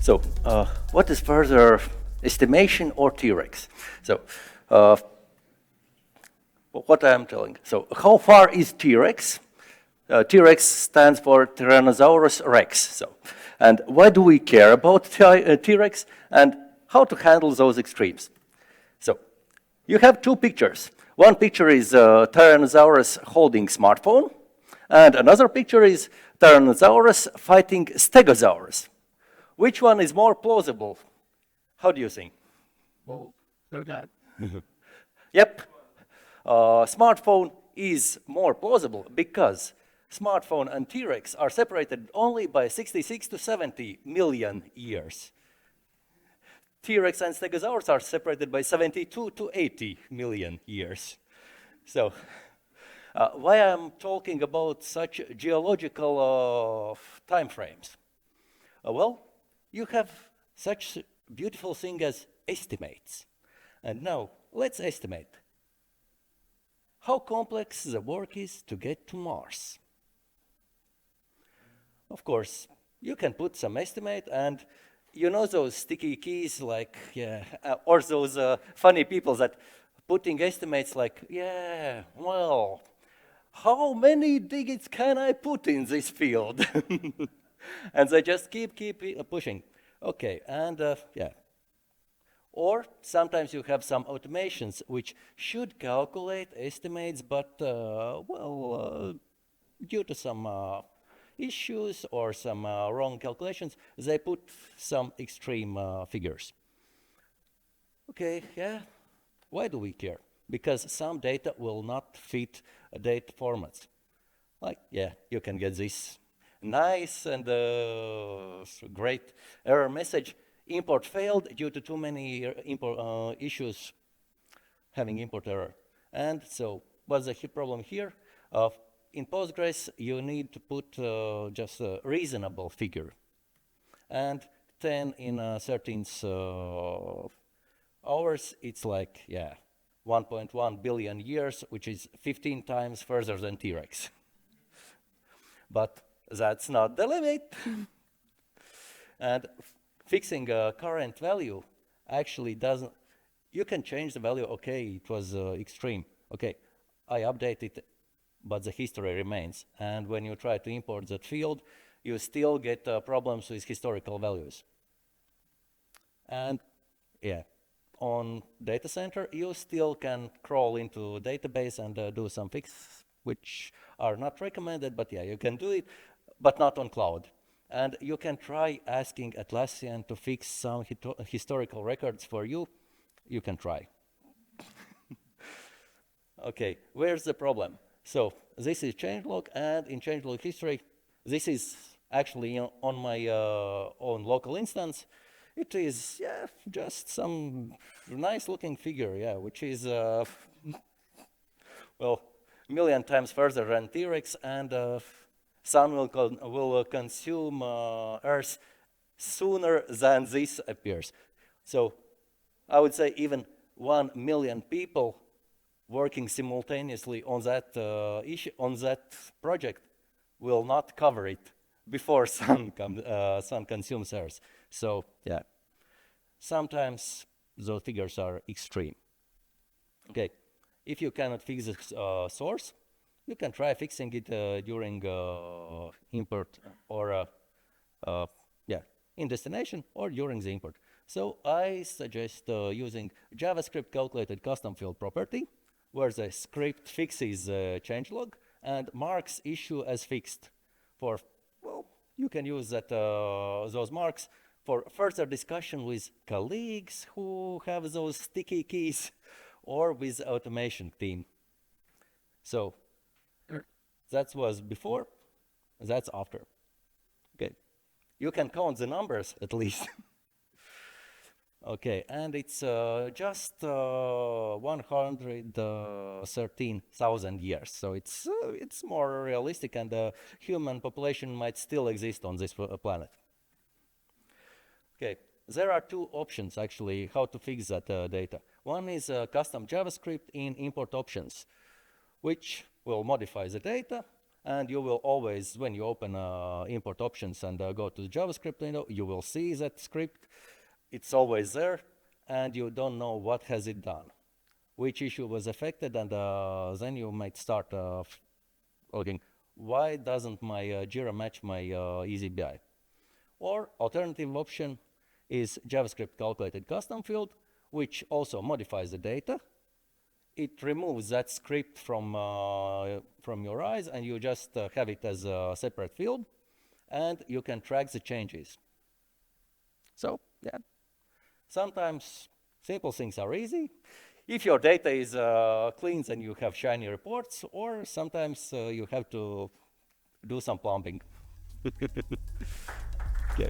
So, what is further estimation or T-Rex? So, uh, what I am telling. So, how far is T-Rex? T-Rex stands for Tyrannosaurus Rex. So, and why do we care about T-Rex and how to handle those extremes? So, you have two pictures. One picture is Tyrannosaurus holding smartphone, and another picture is Tyrannosaurus fighting Stegosaurus. Which one is more plausible? How do you think? Well, so that. Yep. Smartphone is more plausible because smartphone and T-Rex are separated only by 66 to 70 million years. T-Rex and Stegosaurus are separated by 72 to 80 million years. So, why I'm talking about such geological time frames? Well, you have such beautiful thing as estimates. And now, let's estimate how complex the work is to get to Mars. Of course, you can put some estimate, and you know those sticky keys, like, yeah, or those funny people that putting estimates like, yeah, well, how many digits can I put in this field? And they just keep pushing. Okay, and yeah. Or sometimes you have some automations which should calculate estimates, but, due to some issues or some wrong calculations, they put some extreme figures. Okay, yeah. Why do we care? Because some data will not fit date formats. Like, yeah, you can get this nice and great error message. Import failed due to too many issues having import error. And so, what's the problem here? In Postgres, you need to put just a reasonable figure. And 10 in 13th hours, it's like, yeah, 1.1 billion years, which is 15 times further than T-Rex. But that's not the limit. And fixing a current value actually doesn't, you can change the value, okay, it was extreme. Okay, I update it, but the history remains. And when you try to import that field, you still get problems with historical values. And yeah, on data center, you still can crawl into database and do some fixes, which are not recommended, but yeah, you can do it, but not on cloud. And you can try asking Atlassian to fix some historical records for you. You can try. Okay, where's the problem? So this is changelog, and in changelog history, this is actually on my own local instance. It is, yeah, just some nice looking figure, yeah, which is, well, a million times further than T-Rex, and sun will consume Earth sooner than this appears. So I would say even 1 million people working simultaneously on that issue, on that project, will not cover it before sun consumes Earth. So yeah, sometimes those figures are extreme. Okay, if you cannot fix the source, you can try fixing it during import or yeah, in destination or during the import. So I suggest using JavaScript calculated custom field property, where the script fixes changelog and marks issue as fixed. For, well, you can use that those marks for further discussion with colleagues who have those sticky keys or with automation team. So that was before, that's after. Okay, you can count the numbers at least. Okay, and it's just 113,000 years, so it's more realistic, and the human population might still exist on this planet. Okay, there are two options actually how to fix that data. One is custom JavaScript in import options, which will modify the data And you will always, when you open import options and go to the JavaScript window, you will see that script. It's always there, and you don't know what has it done, which issue was affected, and then you might start looking, why doesn't my Jira match my eazyBI? Or alternative option is JavaScript calculated custom field, which also modifies the data. It removes that script from your eyes, and you just have it as a separate field, and you can track the changes. So, yeah, sometimes simple things are easy. If your data is clean, then you have shiny reports, or sometimes you have to do some plumbing. Okay.